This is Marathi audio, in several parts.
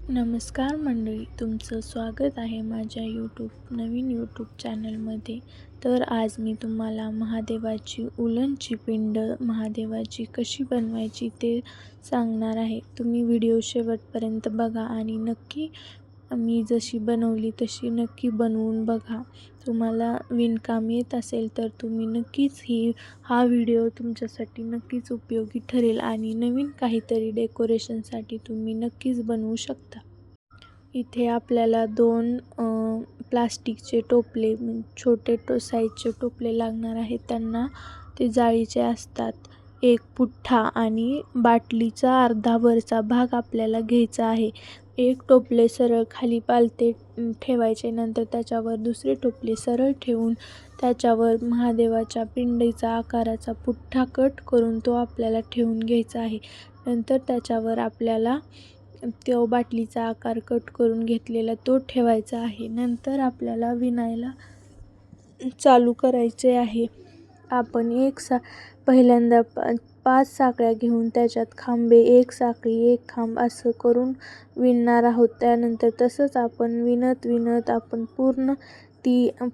नमस्कार मंडळी, तुमचं स्वागत आहे माझ्या नवीन यूट्यूब चॅनलमध्ये. तर आज मी तुम्हाला महादेवाची उलनची पिंड महादेवाची कशी बनवायची ते सांगणार आहे. तुम्ही व्हिडिओ शेवटपर्यंत बघा आणि नक्की मी जशी बनवली तशी नक्की बनवून बघा. तुम्हाला विणकाम येत असेल तर तुम्ही नक्कीच हा व्हिडिओ तुमच्यासाठी नक्कीच उपयोगी ठरेल आणि नवीन काहीतरी डेकोरेशनसाठी तुम्ही नक्कीच बनवू शकता. इथे आपल्याला 2 प्लास्टिकचे टोपले छोटे साईजचे टोपले लागणार आहेत. त्यांना ते जाळीचे असतात. एक पुठ्ठा आणि बाटलीचा अर्धा वरचा भाग आपल्याला घ्यायचा आहे. एक टोपले सरळ खाली पालथे ठेवायचे. नंतर त्याच्यावर दुसरे टोपले सरळ ठेवून त्याच्यावर महादेवाच्या पिंडीचा आकाराचा पुठ्ठा कट करून तो आपल्याला ठेवून घ्यायचा आहे. नंतर त्याच्यावर आपल्याला तो बाटलीचा आकार कट करून घेतलेला तो ठेवायचा आहे. नंतर आपल्याला विणायला चालू करायचे आहे. आपण पहिल्यांदा 5 साखळ्या घेऊन त्याच्यात खांबे, 1 साखळी 1 खांब असं करून विणणार आहोत. त्यानंतर तसंच आपण विणत आपण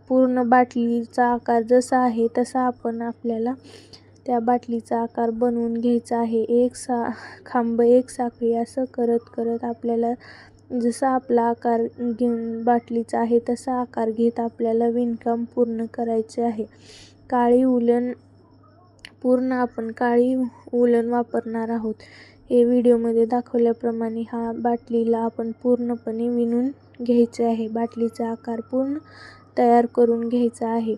पूर्ण बाटलीचा आकार जसा आहे तसा आपल्याला त्या बाटलीचा आकार बनवून घ्यायचा आहे. 1 खांब 1 साखळी असं करत करत आपल्याला जसा आपला आकार बाटलीचा आहे तसा आकार घेत आपल्याला विणकाम पूर्ण करायचे आहे. आपण काळी उलन वापरणार आहोत. हे व्हिडिओमध्ये दाखवल्याप्रमाणे हा बाटलीला आपण पूर्णपणे विणून घ्यायचे आहे. बाटलीचा आकार पूर्ण तयार करून घ्यायचा आहे.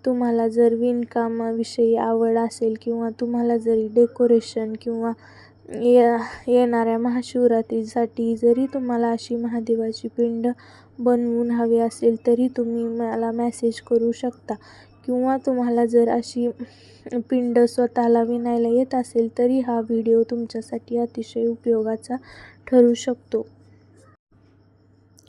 तुम्हाला जर विणकामाविषयी आवड असेल किंवा तुम्हाला जरी डेकोरेशन किंवा येणाऱ्या महाशिवरात्रीसाठी जरी तुम्हाला अशी महादेवाची पिंड बनवून हवी असेल तरी तुम्ही मला मेसेज करू शकता. किंवा तुम्हाला जर अशी पिंड स्वतःला विणायला येत असेल तरी हा व्हिडिओ तुमच्यासाठी अतिशय उपयोगाचा ठरू शकतो.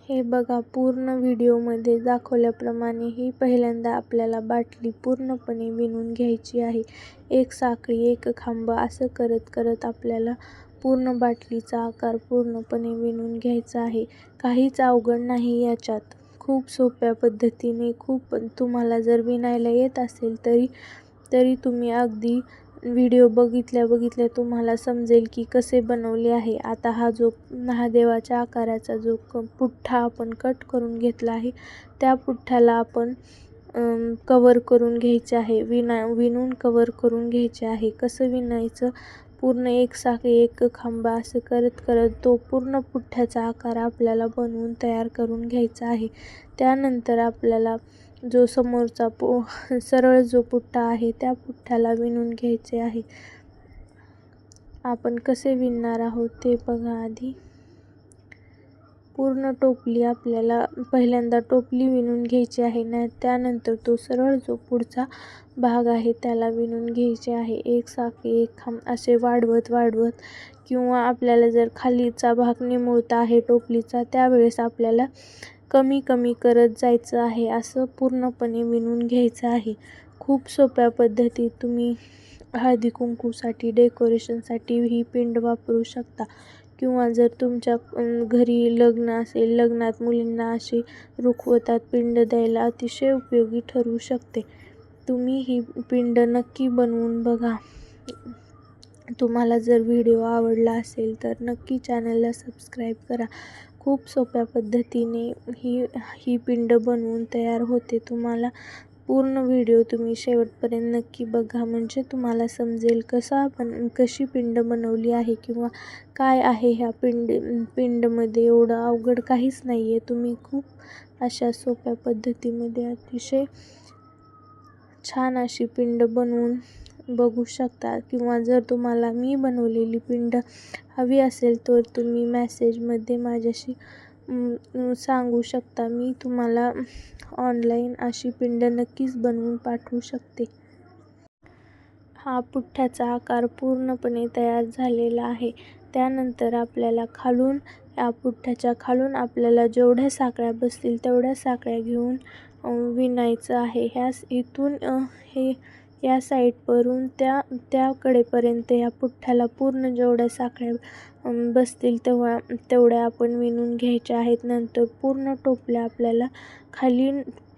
हे बघा, पूर्ण व्हिडिओमध्ये दाखवल्याप्रमाणे ही पहिल्यांदा आपल्याला बाटली पूर्णपणे विणून घ्यायची आहे. 1 साखळी 1 खांब असं करत करत आपल्याला पूर्ण बाटलीचा आकार पूर्णपणे विणून घ्यायचा आहे. काहीच अवघड नाही याच्यात. खूप सोप्या पद्धतीने तुम्हाला जर विणायला येत असेल तरी तुम्ही अगदी व्हिडिओ बघितल्या तुम्हाला समजेल की कसे बनवले आहे. आता हा जो महादेवाच्या आकाराचा जो पुठ्ठा आपण कट करून घेतला आहे त्या पुठ्ठ्याला आपण कव्हर करून घ्यायचे आहे. विणून कव्हर करून घ्यायचे आहे. कसं विणायचं? पूर्ण 1 साखळी 1 खांबा असं करत करत तो पूर्ण पुठ्ठ्याचा आकार आपल्याला बनवून तयार करून घ्यायचा आहे. त्यानंतर आपल्याला जो समोरचा सरळ जो पुठ्ठा आहे त्या पुठ्ठ्याला विणून घ्यायचे आहे. आपण कसे विणणार आहोत ते बघा. आधी पूर्ण टोपली आपल्याला पहिल्यांदा टोपली विणून घ्यायची आहे. त्यानंतर तो सरळ जो पुढचा भाग आहे त्याला विणून घ्यायचे आहे. 1 साखळी 1 खांब असे वाढवत किंवा आपल्याला जर खालीचा भाग निमुळता आहे टोपलीचा त्यावेळेस आपल्याला कमी कमी करत जायचं आहे. असं पूर्णपणे विणून घ्यायचं आहे. खूप सोप्या पद्धतीत तुम्ही हळदी कुंकूसाठी डेकोरेशनसाठी ही पिंड वापरू शकता. किंवा जर तुमच्या घरी लग्न असेल, लग्नात मुलींना अशी रुखवतात पिंड द्यायला अतिशय उपयोगी ठरू शकते. तुम्ही ही पिंड नक्की बनवून बघा. तुम्हाला जर व्हिडिओ आवडला असेल तर नक्की चॅनलला सबस्क्राईब करा. खूप सोप्या पद्धतीने ही पिंड बनवून तयार होते. तुम्हाला पूर्ण व्हिडिओ तुम्ही शेवटपर्यंत नक्की बघा म्हणजे तुम्हाला समजेल कशी पिंड बनवली आहे किंवा काय आहे ह्या पिंडमध्ये. एवढं अवघड काहीच नाही आहे. तुम्ही खूप अशा सोप्या पद्धतीमध्ये अतिशय छान अशी पिंड बनवून बघू शकता. किंवा जर तुम्हाला मी बनवलेली पिंड हवी असेल तर तुम्ही मेसेजमध्ये माझ्याशी सांगू शकता. मी तुम्हाला ऑनलाईन अशी पिंड नक्कीच बनवून पाठवू शकते. हा पुठ्ठ्याचा आकार पूर्णपणे तयार झालेला आहे. त्यानंतर आपल्याला या पुठ्ठ्याच्या खालून आपल्याला जेवढ्या साखळ्या बसतील तेवढ्या साखळ्या घेऊन विणायचं आहे. इथून हे या साईडवरून त्याकडेपर्यंत या पुठ्ठ्याला पूर्ण जेवढ्या साखळ्या बसतील तेवढ्या आपण विणून घ्यायच्या आहेत. नंतर पूर्ण टोपल्या आपल्याला खाली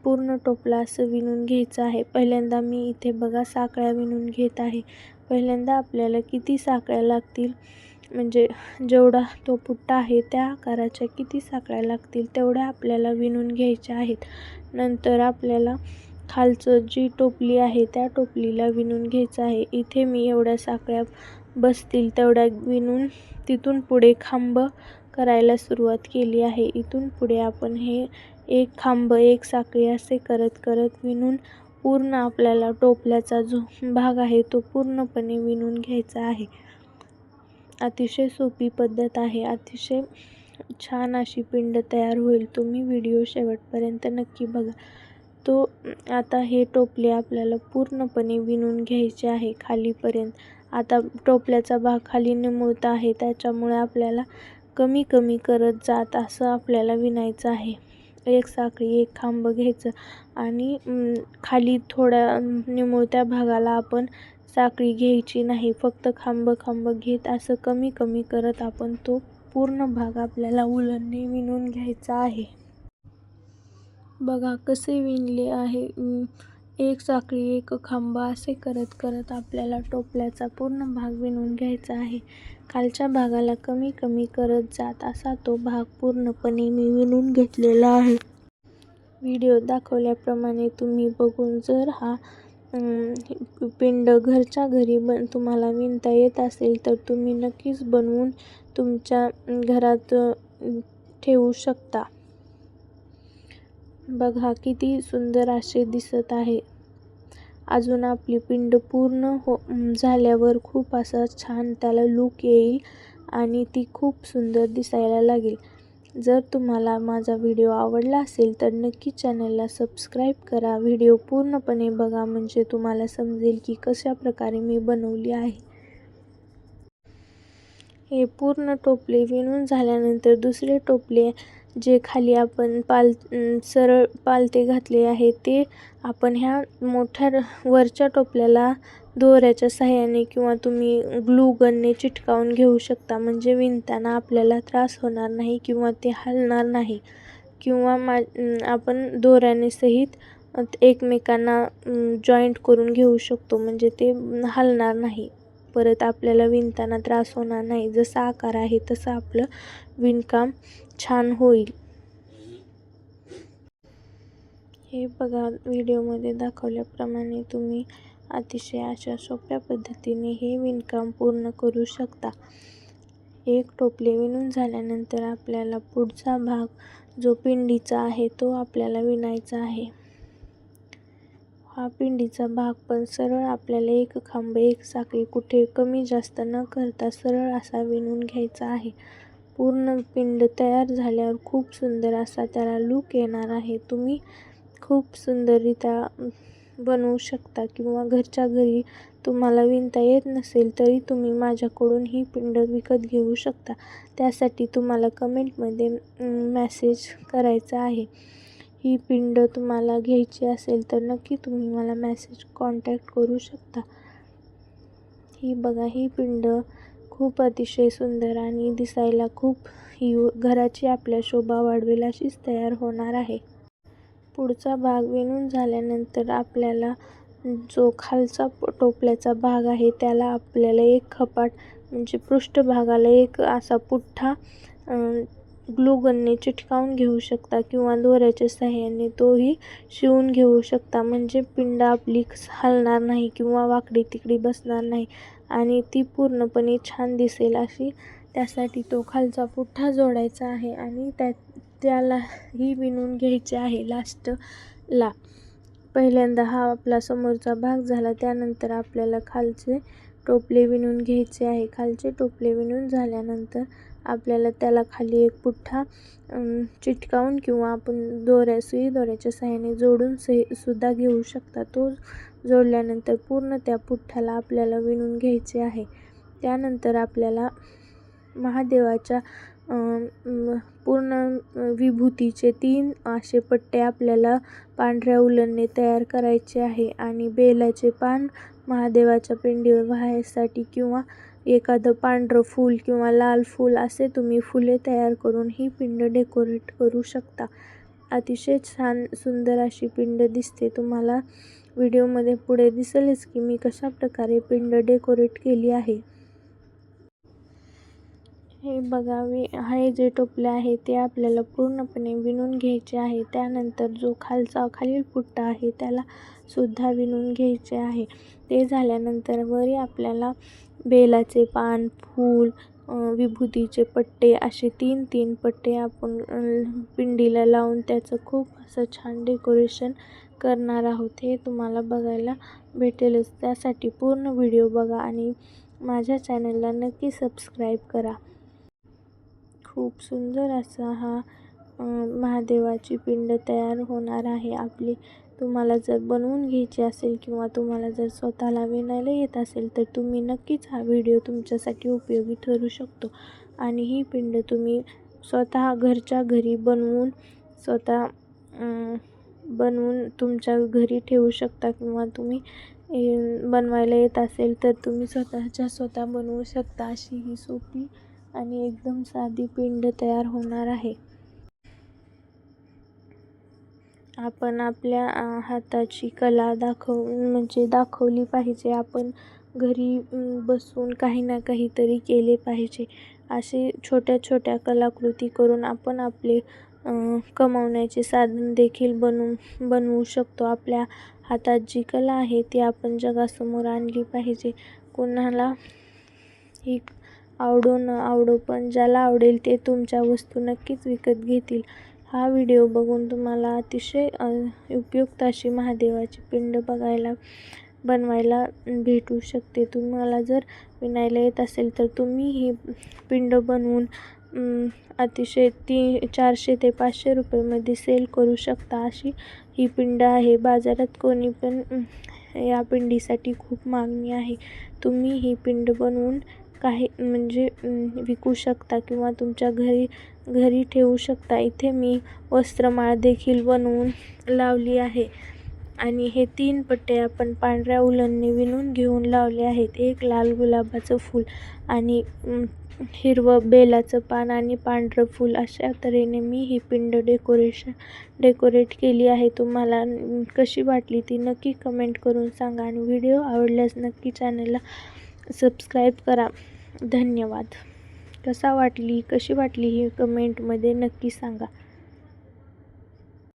पूर्ण टोपला असं विणून घ्यायचं आहे. पहिल्यांदा मी इथे बघा साखळ्या विणून घेत आहे. पहिल्यांदा आपल्याला किती साखळ्या लागतील, म्हणजे जेवढा तो पुठ्ठा आहे त्या आकाराच्या किती साखळ्या लागतील तेवढ्या आपल्याला विणून घ्यायच्या आहेत. नंतर आपल्याला खालचं जी टोपली आहे त्या टोपलीला विणून घ्यायचं आहे. इथे मी एवढ्या साखळ्या बसतील तेवढ्या विणून तिथून पुढे खांब करायला सुरुवात केली आहे. इथून पुढे आपण हे एक खांब एक साखळी असे करत करत विणून पूर्ण आपल्याला टोपल्याचा जो भाग आहे तो पूर्णपणे विणून घ्यायचा आहे. अतिशय सोपी पद्धत आहे. अतिशय छान अशी पिंड तयार होईल. तुम्ही व्हिडिओ शेवटपर्यंत नक्की बघा. आता हे टोपले आपल्याला पूर्णपणे विणून घ्यायचे आहे खालीपर्यंत. आता टोपल्याचा भाग खाली निमुळता आहे त्याच्यामुळे आपल्याला कमी कमी करत जात असं आपल्याला विणायचं आहे. एक साखळी एक खांब घ्यायचं आणि खाली थोड्या निमुळत्या भागाला आपण साखळी घ्यायची नाही. फक्त खांब खांब घेत असं कमी कमी करत आपण तो पूर्ण भाग आपल्याला उलनने विणून घ्यायचा आहे. बघा कसे विणले आहे. एक साखळी एक खांब असे करत करत आपल्याला टोपल्याचा पूर्ण भाग विणून घ्यायचा आहे. खालच्या भागाला कमी कमी करत जात असा तो भाग पूर्णपणे मी विणून घेतलेला आहे. व्हिडिओ दाखवल्याप्रमाणे तुम्ही बघून जर हा पिंड घरच्या घरी तुम्हाला विणता येत असेल तर तुम्ही नक्कीच बनवून तुमच्या घरात ठेवू शकता. बघा किती सुंदर असे दिसत आहे. अजून आपली पिंड पूर्ण झाल्यावर खूप असा छान त्याला लूक येईल आणि ती खूप सुंदर दिसायला लागेल. जर तुम्हाला माझा व्हिडिओ आवडला असेल तर नक्की चॅनलला सबस्क्राईब करा. व्हिडिओ पूर्णपणे बघा म्हणजे तुम्हाला समजेल की कशा प्रकारे मी बनवली आहे. हे पूर्ण टोपले विणून झाल्यानंतर दुसरे टोपले जे खाली आपण सरळ पालथे घातले आहे ते आपण ह्या मोठ्या वरच्या टोपल्याला दोऱ्याच्या साहाय्याने किंवा तुम्ही ग्लू गनने चिटकावून घेऊ शकता. म्हणजे विणताना आपल्याला त्रास होणार नाही किंवा ते हलणार नाही किंवा आपण दोऱ्याने सहित एकमेकांना जॉईंट करून घेऊ शकतो म्हणजे ते हलणार नाही. परत आपल्याला विणताना त्रास होणार नाही. जसा आकार आहे तसं आपलं विणकाम छान होईल. हे बघा व्हिडिओमध्ये दाखवल्याप्रमाणे तुम्ही अतिशय अशा सोप्या पद्धतीने हे विणकाम पूर्ण करू शकता. एक टोपले विणून झाल्यानंतर आपल्याला पुढचा भाग जो पिंडीचा आहे तो आपल्याला विणायचा आहे. हा पिंडीचा भाग पण सरळ आपल्याला एक खांब एक साखळी कुठे कमी जास्त न करता सरळ असा विणून घ्यायचा आहे. पूर्ण पिंड तयार झाल्यावर खूप सुंदर असा त्याला लूक येणार आहे. तुम्ही खूप सुंदररित्या बनवू शकता किंवा घरच्या घरी तुम्हाला विणता येत नसेल तरी तुम्ही माझ्याकडून ही पिंड विकत घेऊ शकता. त्यासाठी तुम्हाला कमेंटमध्ये मेसेज करायचा आहे. ही पिंड तुम्हाला घ्यायची असेल तर नक्की तुम्ही मला कॉन्टॅक्ट करू शकता. ही बघा ही पिंड खूप अतिशय सुंदर आणि दिसायला खूप ही घराची आपल्या शोभा वाढवेल अशीच तयार होणार आहे. पुढचा भाग विणून झाल्यानंतर आपल्याला जो खालचा टोपल्याचा भाग आहे त्याला आपल्याला एक खपाट म्हणजे पृष्ठभागाला एक असा पुठ्ठा ग्लू गनने चिटकावून घेऊ शकता किंवा दोऱ्याच्या साहाय्याने तोही शिवून घेऊ शकता. म्हणजे पिंड आपली हलणार नाही किंवा वाकडी तिकडी बसणार नाही आणि ती पूर्णपणे छान दिसेल अशी त्यासाठी तो खालचा पुठ्ठा जोडायचा आहे आणि त्याला ही विणून घ्यायचे आहे. लास्टला पहिल्यांदा हा आपला समोरचा भाग झाला त्यानंतर आपल्याला खालचे टोपले विणून घ्यायचे आहे. खालचे टोपले विणून झाल्यानंतर आपल्याला त्याला खाली एक पुठ्ठा चिटकावून किंवा आपण सुई दोऱ्याच्या साहाय्याने जोडून सुद्धा घेऊ शकता. तो जोडल्यानंतर पूर्ण त्या पुठ्ठ्याला आपल्याला विणून घ्यायचे आहे. त्यानंतर आपल्याला महादेवाच्या पूर्ण विभूतीचे 3 असे पट्टे आपल्याला पांढऱ्या उलनने तयार करायचे आहे. आणि बेलाचे पान महादेवाच्या पिंडीवर वाहायसाठी किंवा एखादं पांढरं फूल किंवा लाल फूल असे तुम्ही फुले तयार करून ही पिंड डेकोरेट करू शकता. अतिशय छान सुंदर अशी पिंड दिसते. तुम्हाला व्हिडिओमध्ये पुढे दिसेलच की मी कशा प्रकारे पिंड डेकोरेट केली आहे. हे बघा, हे जे टोपले आहे ते आपल्याला पूर्णपणे विणून घ्यायचे आहे. त्यानंतर जो खालील पुट्टा आहे त्याला सुद्धा विणून घ्यायचे आहे. ते झाल्यानंतर वरी आपल्याला बेलाचे पान, फूल, विभूतीचे पट्टे असे 3 पट्टे आपण पिंडीला लावून त्याचं खूप असं छान डेकोरेशन करणार आहोत. हे तुम्हाला बघायला भेटेलच. त्यासाठी पूर्ण व्हिडिओ बघा आणि माझ्या चॅनलला नक्की सबस्क्राईब करा. खूप सुंदर असा हा महादेवाची पिंड तयार होणार आहे आपली. तुम्हाला जर बनवून घ्यायची असेल किंवा तुम्हाला जर स्वतःला विणायला येत असेल तर तुम्ही नक्कीच हा व्हिडिओ तुमच्यासाठी उपयोगी ठरू शकतो. आणि ही पिंड तुम्ही स्वतः घरच्या घरी बनवून तुमच्या घरी ठेवू शकता किंवा तुम्ही बनवायला येत असेल तर तुम्ही स्वतः बनवू शकता. अशी ही सोपी आणि एकदम साधी पिंड तयार होणार आहे. आपण आपल्या हाताची कला दाखवली पाहिजे. आपण घरी बसून काही ना काहीतरी केले पाहिजे. असे छोट्या कलाकृती करून आपण आपले कमावण्याचे साधन देखील बनवू शकतो. आपल्या हातात जी कला आहे ती आपण जगासमोर आणली पाहिजे. कोणाला ही आवडो न आवडो, पण ज्याला आवडेल ते तुमच्या वस्तू नक्कीच विकत घेतील. हा व्हिडिओ बघून तुम्हाला अतिशय उपयुक्त अशी महादेवाची पिंड बनवायला भेटू शकते. तुम्हाला जर विणायला येत असेल तर तुम्ही ही पिंड बनवून अतिशय 400 ते 500 रुपयामध्ये सेल करू शकता. अशी ही पिंड आहे. बाजारात कोणी पण या पिंडीसाठी खूप मागणी आहे. तुम्ही ही पिंड बनवून विकू शकता किंवा तुमच्या घरी ठेवू शकता. इथे मी वस्त्रमाळ देखील बनवून लावली आहे. आणि हे 3 पट्टे आपण पांढऱ्या उलनने विणून घेऊन लावले आहेत. एक लाल गुलाबाचं फूल आणि हिरवं बेलाचं पान आणि पांढरं फूल अशा तऱ्हेने मी ही पिंड डेकोरेट केली आहे. तुम्हाला कशी वाटली ती नक्की कमेंट करून सांगा आणि व्हिडिओ आवडल्यास नक्की चॅनलला सबस्क्राईब करा. धन्यवाद. कशी वाटली ही कमेंटमध्ये नक्की सांगा.